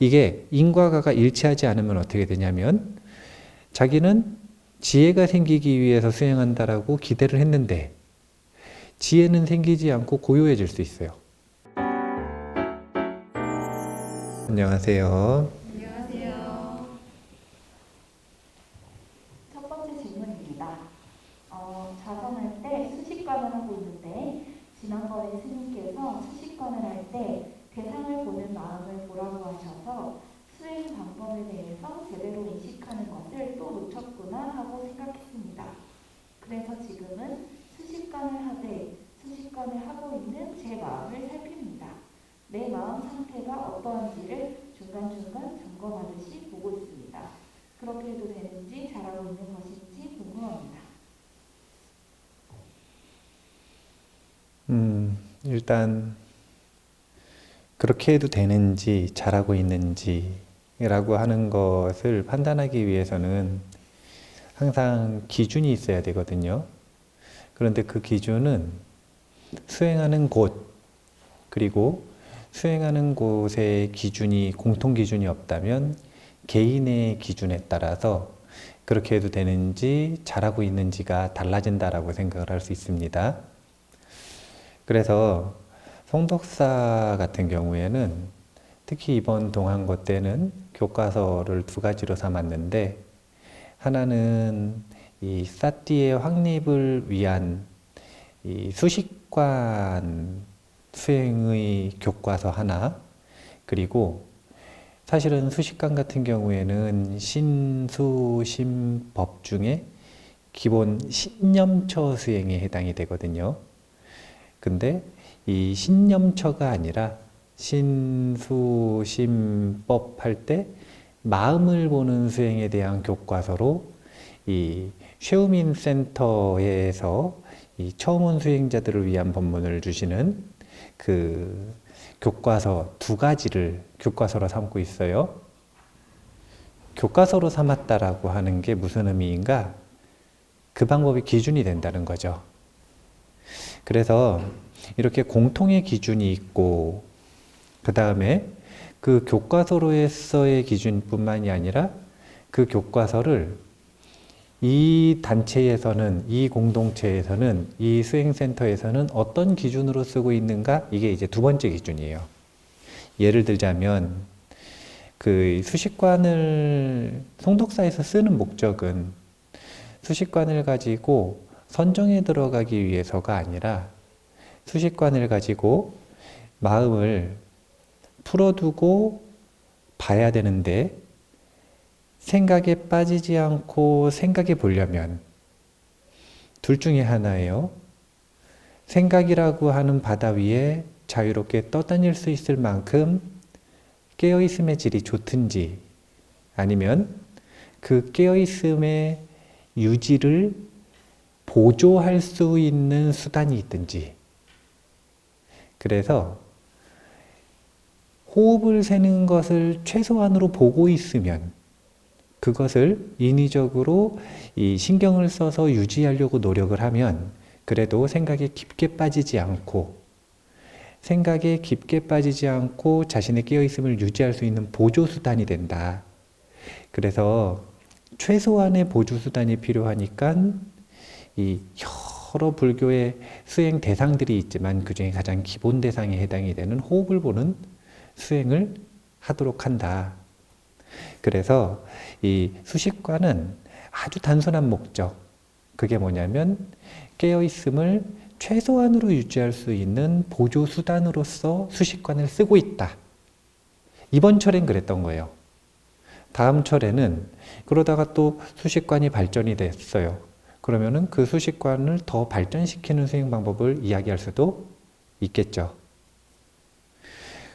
이게 인과 가가 일치하지 않으면 어떻게 되냐면 자기는 지혜가 생기기 위해서 수행한다라고 기대를 했는데 지혜는 생기지 않고 고요해질 수 있어요. 안녕하세요. 안녕하세요. 첫 번째 질문입니다. 자선할 때 수식관을 하고 있는데 지난번에 스님께서 수식관을 할 때 대상을 보는 마음을 보라고 하셔서 수행 방법에 대해서 제대로 인식하는 것을 또 놓쳤구나 하고 생각했습니다. 그래서 지금은 수식관을 하되 수식관을 하고 있는 제 마음을 살핍니다. 내 마음 상태가 어떠한지를 중간중간 점검하듯이 보고 있습니다. 그렇게 해도 되는지 잘하고 있는 것인지 궁금합니다. 일단 그렇게 해도 되는지 잘하고 있는지라고 하는 것을 판단하기 위해서는 항상 기준이 있어야 되거든요. 그런데 그 기준은 수행하는 곳, 그리고 수행하는 곳의 기준이 공통 기준이 없다면 개인의 기준에 따라서 그렇게 해도 되는지 잘하고 있는지가 달라진다라고 생각을 할 수 있습니다. 그래서 송덕사 같은 경우에는 특히 이번 동한고 때는 교과서를 두 가지로 삼았는데 하나는 이 사띠의 확립을 위한 이 수식관 수행의 교과서 하나, 그리고 사실은 수식관 같은 경우에는 신수심법 중에 기본 신념처 수행에 해당이 되거든요. 근데 이 신념처가 아니라 신수심법 할 때 마음을 보는 수행에 대한 교과서로 이 쉐우민 센터에서 이 처음 온 수행자들을 위한 법문을 주시는 그 교과서 두 가지를 교과서로 삼고 있어요. 교과서로 삼았다라고 하는 게 무슨 의미인가? 그 방법이 기준이 된다는 거죠. 그래서 이렇게 공통의 기준이 있고 그 다음에 그 교과서로서의 기준뿐만이 아니라 그 교과서를 이 단체에서는, 이 공동체에서는, 이 수행센터에서는 어떤 기준으로 쓰고 있는가? 이게 이제 두 번째 기준이에요. 예를 들자면 그 수식관을 송독사에서 쓰는 목적은 수식관을 가지고 선정에 들어가기 위해서가 아니라 수식관을 가지고 마음을 풀어두고 봐야 되는데 생각에 빠지지 않고 생각해 보려면 둘 중에 하나예요. 생각이라고 하는 바다 위에 자유롭게 떠다닐 수 있을 만큼 깨어있음의 질이 좋든지 아니면 그 깨어있음의 유지를 보조할 수 있는 수단이 있든지. 그래서 호흡을 세는 것을 최소한으로 보고 있으면 그것을 인위적으로 이 신경을 써서 유지하려고 노력을 하면 그래도 생각에 깊게 빠지지 않고 자신의 깨어있음을 유지할 수 있는 보조수단이 된다. 그래서 최소한의 보조수단이 필요하니까 이 여러 불교의 수행 대상들이 있지만 그 중에 가장 기본 대상에 해당이 되는 호흡을 보는 수행을 하도록 한다. 그래서 이 수식관은 아주 단순한 목적, 그게 뭐냐면 깨어있음을 최소한으로 유지할 수 있는 보조수단으로서 수식관을 쓰고 있다. 이번 철엔 그랬던 거예요. 다음 철에는 그러다가 또 수식관이 발전이 됐어요. 그러면은 그 수식관을 더 발전시키는 수행 방법을 이야기할 수도 있겠죠.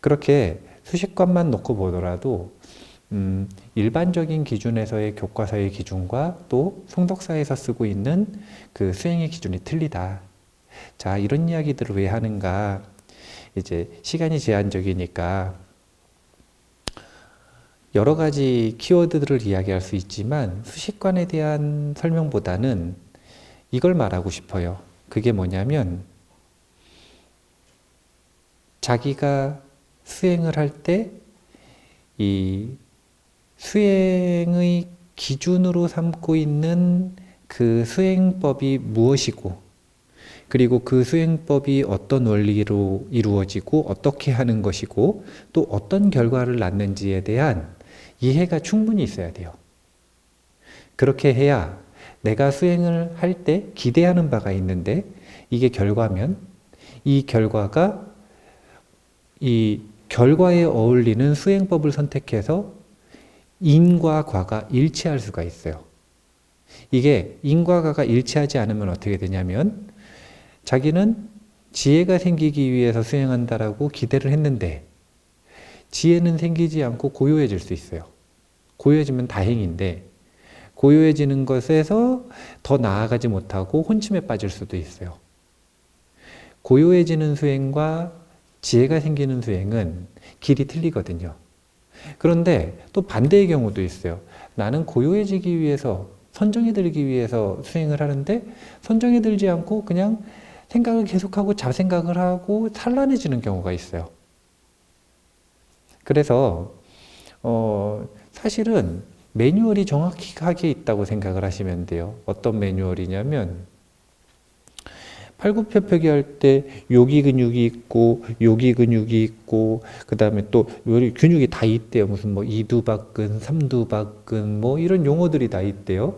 그렇게 수식관만 놓고 보더라도 일반적인 기준에서의 교과서의 기준과 또 송독사에서 쓰고 있는 그 수행의 기준이 틀리다. 자, 이런 이야기들을 왜 하는가? 이제 시간이 제한적이니까 여러 가지 키워드들을 이야기할 수 있지만 수식관에 대한 설명보다는 이걸 말하고 싶어요. 그게 뭐냐면 자기가 수행을 할 때 이 수행의 기준으로 삼고 있는 그 수행법이 무엇이고, 그리고 그 수행법이 어떤 원리로 이루어지고 어떻게 하는 것이고 또 어떤 결과를 낳는지에 대한 이해가 충분히 있어야 돼요. 그렇게 해야 내가 수행을 할 때 기대하는 바가 있는데 이게 결과면 이 결과가 이 결과에 어울리는 수행법을 선택해서 인과 과가 일치할 수가 있어요. 이게 인과 과가 일치하지 않으면 어떻게 되냐면 자기는 지혜가 생기기 위해서 수행한다라고 기대를 했는데 지혜는 생기지 않고 고요해질 수 있어요. 고요해지면 다행인데 고요해지는 것에서 더 나아가지 못하고 혼침에 빠질 수도 있어요. 고요해지는 수행과 지혜가 생기는 수행은 길이 틀리거든요. 그런데 또 반대의 경우도 있어요. 나는 고요해지기 위해서, 선정에 들기 위해서 수행을 하는데 선정에 들지 않고 그냥 생각을 계속하고 잡생각을 하고 산란해지는 경우가 있어요. 그래서 사실은 매뉴얼이 정확하게 있다고 생각을 하시면 돼요. 어떤 매뉴얼이냐면 팔굽혀펴기 할 때 요기 근육이 있고 요기 근육이 있고 그 다음에 또 근육이 다 있대요. 무슨 뭐 이두박근, 삼두박근 뭐 이런 용어들이 다 있대요.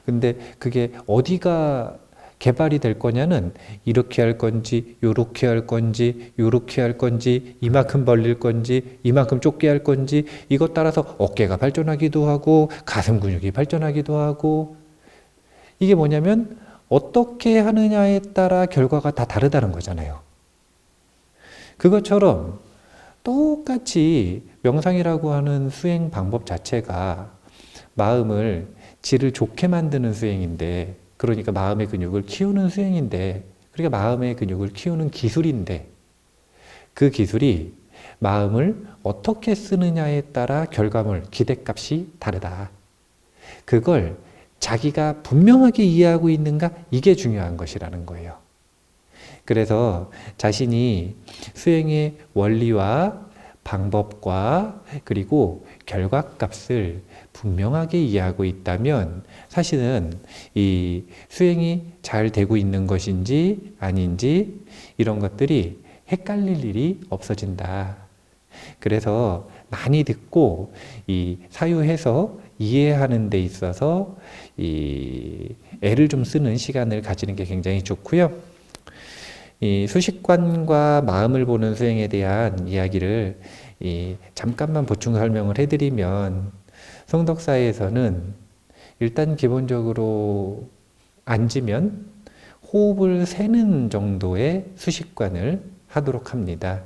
근데 그게 어디가 개발이 될 거냐는 이렇게 할 건지 요렇게 할 건지 요렇게 할 건지 이만큼 벌릴 건지 이만큼 좁게 할 건지 이것 따라서 어깨가 발전하기도 하고 가슴 근육이 발전하기도 하고 이게 뭐냐면 어떻게 하느냐에 따라 결과가 다 다르다는 거잖아요. 그것처럼 똑같이 명상이라고 하는 수행 방법 자체가 마음을 질을 좋게 만드는 수행인데 그러니까 마음의 근육을 키우는 수행인데 그러니까 마음의 근육을 키우는 기술인데 그 기술이 마음을 어떻게 쓰느냐에 따라 결과물, 기대값이 다르다. 그걸 자기가 분명하게 이해하고 있는가? 이게 중요한 것이라는 거예요. 그래서 자신이 수행의 원리와 방법과 그리고 결과값을 분명하게 이해하고 있다면 사실은 이 수행이 잘 되고 있는 것인지 아닌지 이런 것들이 헷갈릴 일이 없어진다. 그래서 많이 듣고 이 사유해서 이해하는 데 있어서 이 애를 좀 쓰는 시간을 가지는 게 굉장히 좋고요. 이 수식관과 마음을 보는 수행에 대한 이야기를 잠깐만 보충 설명을 해드리면 성덕사에서는 일단 기본적으로 앉으면 호흡을 세는 정도의 수식관을 하도록 합니다.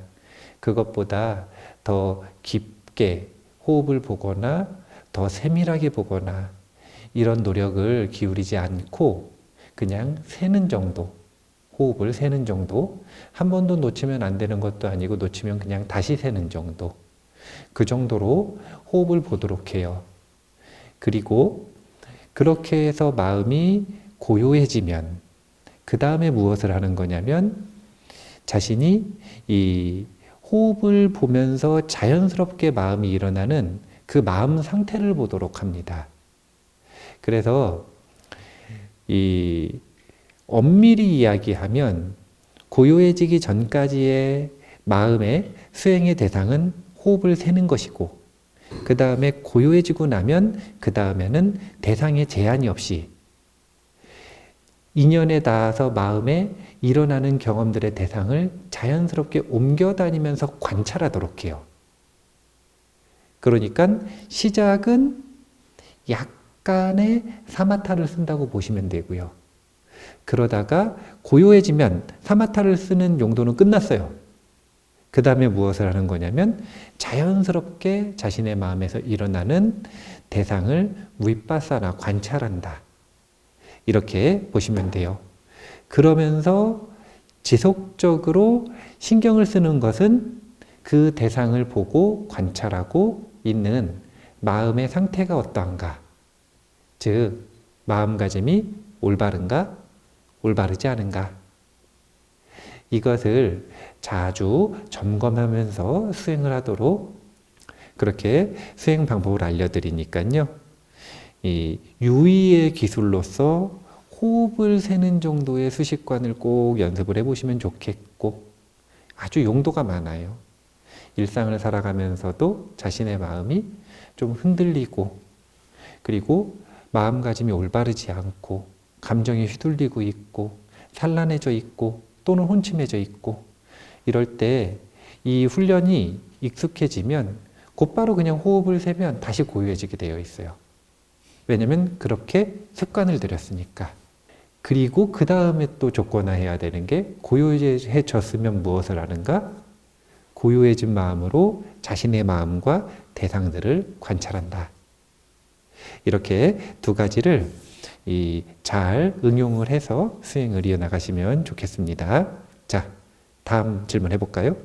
그것보다 더 깊게 호흡을 보거나 더 세밀하게 보거나 이런 노력을 기울이지 않고 그냥 세는 정도, 호흡을 세는 정도, 한 번도 놓치면 안 되는 것도 아니고 놓치면 그냥 다시 세는 정도, 그 정도로 호흡을 보도록 해요. 그리고 그렇게 해서 마음이 고요해지면 그 다음에 무엇을 하는 거냐면 자신이 이 호흡을 보면서 자연스럽게 마음이 일어나는 그 마음 상태를 보도록 합니다. 그래서 이 엄밀히 이야기하면 고요해지기 전까지의 마음의 수행의 대상은 호흡을 세는 것이고 그 다음에 고요해지고 나면 그 다음에는 대상의 제한이 없이 인연에 닿아서 마음에 일어나는 경험들의 대상을 자연스럽게 옮겨다니면서 관찰하도록 해요. 그러니까 시작은 약간의 사마타를 쓴다고 보시면 되고요. 그러다가 고요해지면 사마타를 쓰는 용도는 끝났어요. 그 다음에 무엇을 하는 거냐면 자연스럽게 자신의 마음에서 일어나는 대상을 위파사나 관찰한다. 이렇게 보시면 돼요. 그러면서 지속적으로 신경을 쓰는 것은 그 대상을 보고 관찰하고 있는 마음의 상태가 어떠한가. 즉, 마음가짐이 올바른가, 올바르지 않은가. 이것을 자주 점검하면서 수행을 하도록 그렇게 수행 방법을 알려드리니까요. 이 유의의 기술로서 호흡을 세는 정도의 수식관을 꼭 연습을 해보시면 좋겠고, 아주 용도가 많아요. 일상을 살아가면서도 자신의 마음이 좀 흔들리고, 그리고 마음가짐이 올바르지 않고, 감정이 휘둘리고 있고, 산란해져 있고, 또는 혼침해져 있고, 이럴 때 이 훈련이 익숙해지면 곧바로 그냥 호흡을 세면 다시 고요해지게 되어 있어요. 왜냐면 그렇게 습관을 들였으니까. 그리고 그 다음에 또 조건화해야 되는 게, 고요해졌으면 무엇을 하는가? 고요해진 마음으로 자신의 마음과 대상들을 관찰한다. 이렇게 두 가지를 잘 응용을 해서 수행을 이어나가시면 좋겠습니다. 자, 다음 질문 해볼까요?